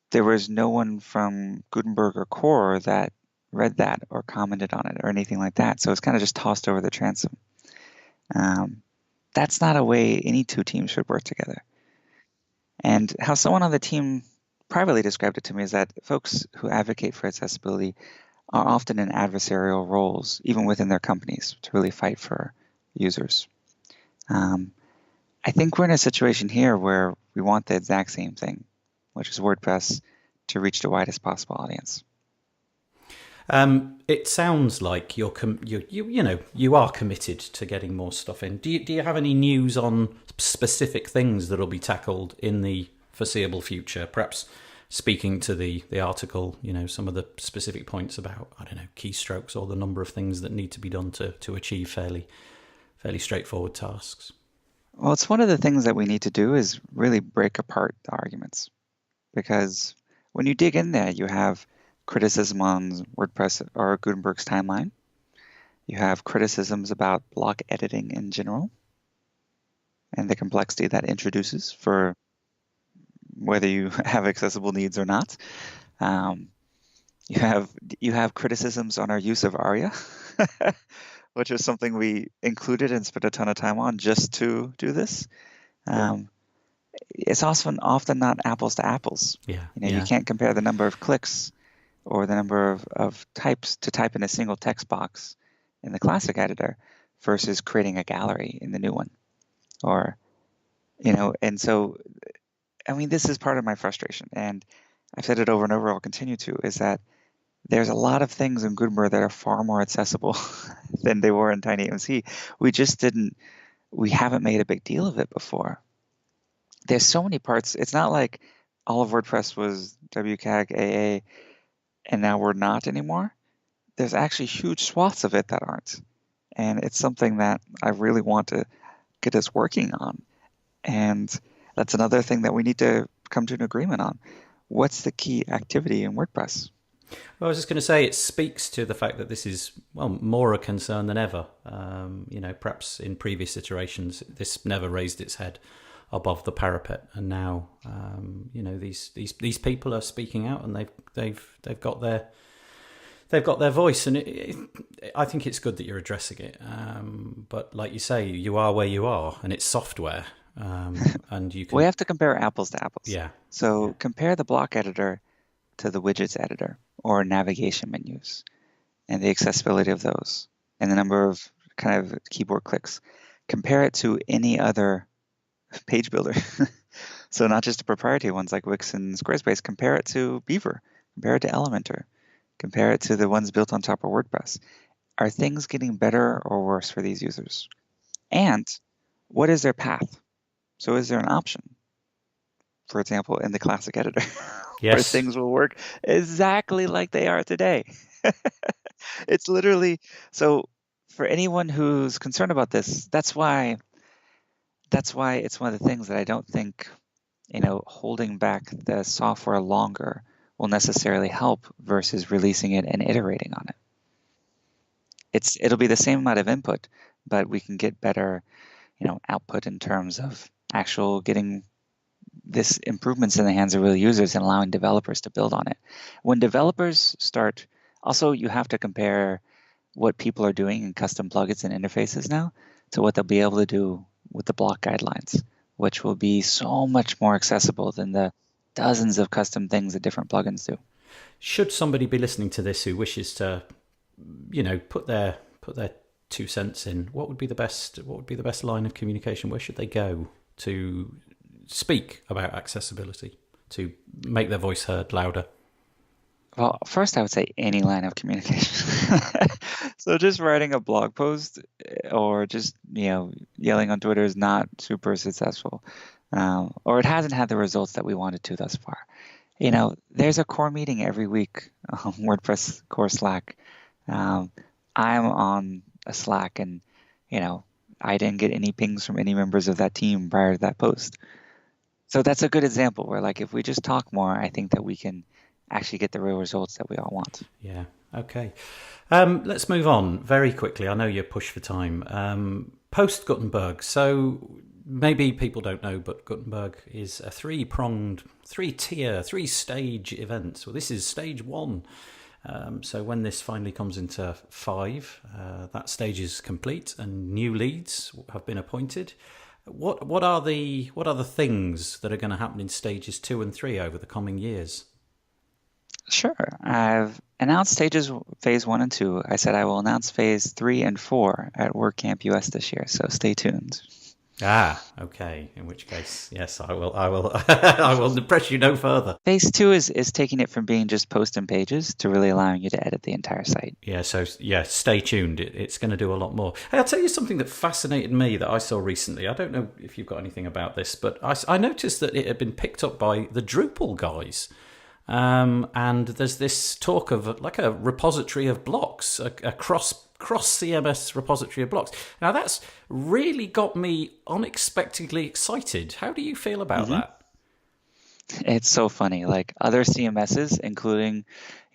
there was no one from Gutenberg or Core that read that or commented on it or anything like that. So it's kind of just tossed over the transom. That's not a way any two teams should work together. And how someone on the team privately described it to me is that folks who advocate for accessibility are often in adversarial roles, even within their companies, to really fight for users. I think we're in a situation here where we want the exact same thing, which is WordPress to reach the widest possible audience.
It sounds like you are committed to getting more stuff in. Do you have any news on specific things that will be tackled in the foreseeable future? Perhaps speaking to the article, some of the specific points about, I don't know, keystrokes or the number of things that need to be done to achieve fairly straightforward tasks.
Well, it's one of the things that we need to do is really break apart the arguments, because when you dig in there, you have criticism on WordPress or Gutenberg's timeline. You have criticisms about block editing in general and the complexity that introduces for whether you have accessible needs or not. You have criticisms on our use of ARIA, which is something we included and spent a ton of time on just to do this. It's often not apples to apples. You can't compare the number of clicks or the number of types to type in a single text box in the classic editor versus creating a gallery in the new one. And so, this is part of my frustration, and I've said it over and over, I'll continue to, is that there's a lot of things in Gutenberg that are far more accessible than they were in TinyMC. We haven't made a big deal of it before. There's so many parts. It's not like all of WordPress was WCAG, AA, and now we're not anymore. There's actually huge swaths of it that aren't. And it's something that I really want to get us working on. And that's another thing that we need to come to an agreement on. What's the key activity in WordPress?
Well, I was just going to say, it speaks to the fact that this is, more a concern than ever. Perhaps in previous iterations, this never raised its head above the parapet, and now, these people are speaking out, and they've got their voice, and I think it's good that you're addressing it. But like you say, you are where you are, and it's software, and you can.
We have to compare apples to apples.
Yeah.
So compare the block editor to the widgets editor or navigation menus, and the accessibility of those, and the number of kind of keyboard clicks. Compare it to any other page builder. So not just the proprietary ones like Wix and Squarespace. Compare it to Beaver. Compare it to Elementor. Compare it to the ones built on top of WordPress. Are things getting better or worse for these users? And what is their path? So is there an option, for example, in the classic editor, where things will work exactly like they are today? It's literally, so for anyone who's concerned about this, that's why it's one of the things that I don't think, holding back the software longer will necessarily help versus releasing it and iterating on it. it'll be the same amount of input, but we can get better, output in terms of actual getting this improvements in the hands of real users and allowing developers to build on it. When developers start, also you have to compare what people are doing in custom plugins and interfaces now to what they'll be able to do with the block guidelines, which will be so much more accessible than the dozens of custom things that different plugins do.
Should somebody be listening to this who wishes to, put their 2 cents in, what would be the best line of communication? Where should they go to speak about accessibility, to make their voice heard louder?
Well, first I would say any line of communication. So just writing a blog post or just, yelling on Twitter is not super successful. Or it hasn't had the results that we wanted to thus far. There's a core meeting every week on WordPress core Slack. I'm on a Slack and, I didn't get any pings from any members of that team prior to that post. So that's a good example where, like, if we just talk more, I think that we can actually get the real results that we all want.
Yeah. Okay. Let's move on very quickly. I know you're pushed for time. Post Gutenberg. So maybe people don't know, but Gutenberg is a three-pronged, three-tier, three-stage event. Well, this is stage 1. So when this finally comes into 5, that stage is complete and new leads have been appointed. What are the things that are going to happen in stages 2 and 3 over the coming years?
Sure. I've announced stages phase 1 and 2. I said I will announce phase 3 and 4 at WordCamp US this year, so stay tuned.
Okay. In which case, yes, I will I will press you no further.
Phase 2 is taking it from being just post and pages to really allowing you to edit the entire site.
Yeah, so stay tuned. It's going to do a lot more. Hey, I'll tell you something that fascinated me that I saw recently. I don't know if you've got anything about this, but I noticed that it had been picked up by the Drupal guys. And there's this talk of like a repository of blocks, a cross CMS repository of blocks. Now that's really got me unexpectedly excited. How do you feel about that?
It's so funny. Like other CMSs, including,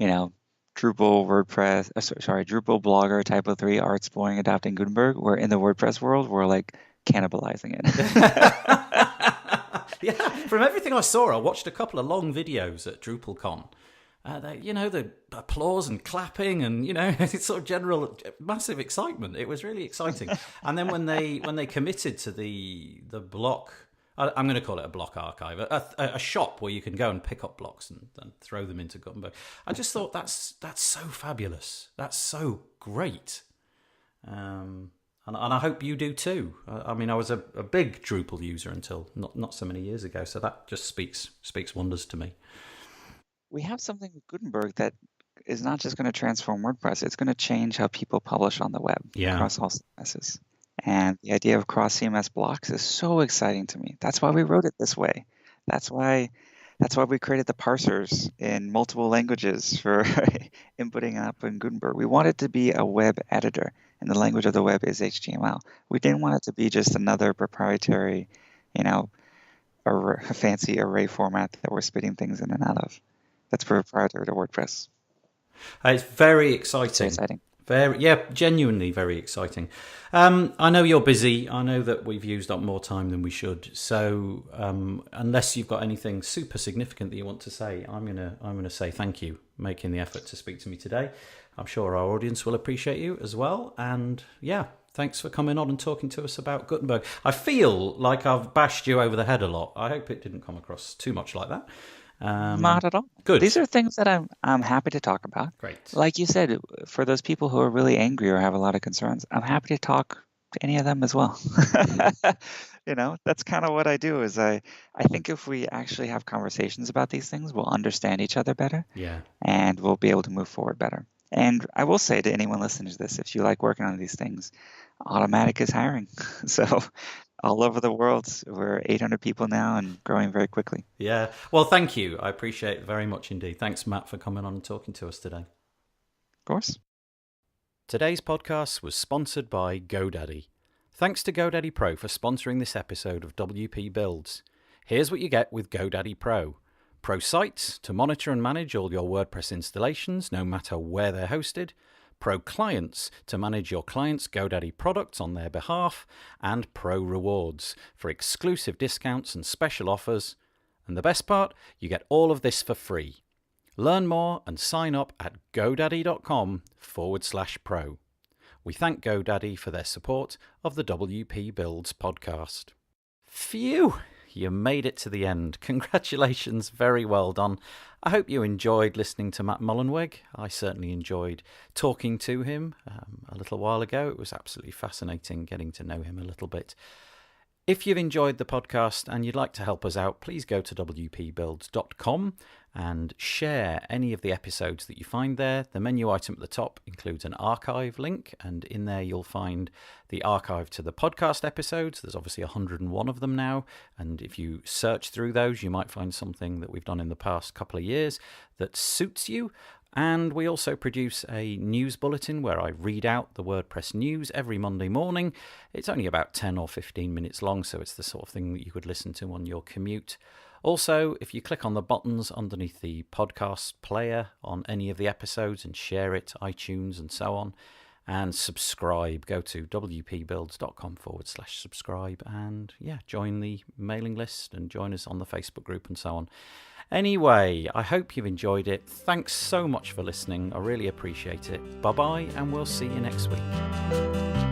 Drupal, WordPress, Drupal, Blogger, Typo 3 are exploring adopting Gutenberg, where in the WordPress world, we're like cannibalizing it.
Yeah, from everything I saw, I watched a couple of long videos at DrupalCon. The applause and clapping and, it's sort of general massive excitement. It was really exciting. And then when they committed to the block, I'm going to call it a block archive, a shop where you can go and pick up blocks and throw them into Gutenberg. I just thought that's so fabulous. That's so great. And I hope you do too. I mean, I was a big Drupal user until not so many years ago, so that just speaks wonders to me.
We have something with Gutenberg that is not just going to transform WordPress, it's going to change how people publish on the web across all CMSs. And the idea of cross CMS blocks is so exciting to me. That's why we wrote it this way. That's why we created the parsers in multiple languages for inputting up in Gutenberg. We want it to be a web editor, and the language of the web is HTML. We didn't want it to be just another proprietary, a fancy array format that we're spitting things in and out of. That's proprietary to WordPress.
It's very exciting.
So exciting.
Genuinely very exciting. I know you're busy. I know that we've used up more time than we should. So unless you've got anything super significant that you want to say, I'm gonna say thank you for making the effort to speak to me today. I'm sure our audience will appreciate you as well. And thanks for coming on and talking to us about Gutenberg. I feel like I've bashed you over the head a lot. I hope it didn't come across too much like that.
Not at all.
Good.
These are things that I'm happy to talk about.
Great.
Like you said, for those people who are really angry or have a lot of concerns, I'm happy to talk to any of them as well. That's kind of what I do. Is I think if we actually have conversations about these things, we'll understand each other better.
Yeah. And
we'll be able to move forward better. And I will say to anyone listening to this, if you like working on these things, Automatic is hiring. So all over the world, we're 800 people now and growing very quickly.
Yeah. Well, thank you. I appreciate it very much indeed. Thanks, Matt, for coming on and talking to us today.
Of course.
Today's podcast was sponsored by GoDaddy. Thanks to GoDaddy Pro for sponsoring this episode of WP Builds. Here's what you get with GoDaddy Pro. Pro sites to monitor and manage all your WordPress installations, no matter where they're hosted. Pro Clients to manage your clients' GoDaddy products on their behalf, and Pro Rewards for exclusive discounts and special offers. And the best part, you get all of this for free. Learn more and sign up at godaddy.com/pro. We thank GoDaddy for their support of the WP Builds podcast. Phew! You made it to the end. Congratulations, very well done. I hope you enjoyed listening to Matt Mullenweg. I certainly enjoyed talking to him a little while ago. It was absolutely fascinating getting to know him a little bit. If you've enjoyed the podcast and you'd like to help us out, please go to wpbuilds.com and share any of the episodes that you find there. The menu item at the top includes an archive link, and in there you'll find the archive to the podcast episodes. There's obviously 101 of them now, and if you search through those, you might find something that we've done in the past couple of years that suits you. And we also produce a news bulletin where I read out the WordPress news every Monday morning. It's only about 10 or 15 minutes long, so it's the sort of thing that you could listen to on your commute. Also, if you click on the buttons underneath the podcast player on any of the episodes and share it, iTunes and so on, and subscribe, go to wpbuilds.com/subscribe and join the mailing list and join us on the Facebook group and so on. Anyway, I hope you've enjoyed it. Thanks so much for listening. I really appreciate it. Bye-bye, and we'll see you next week.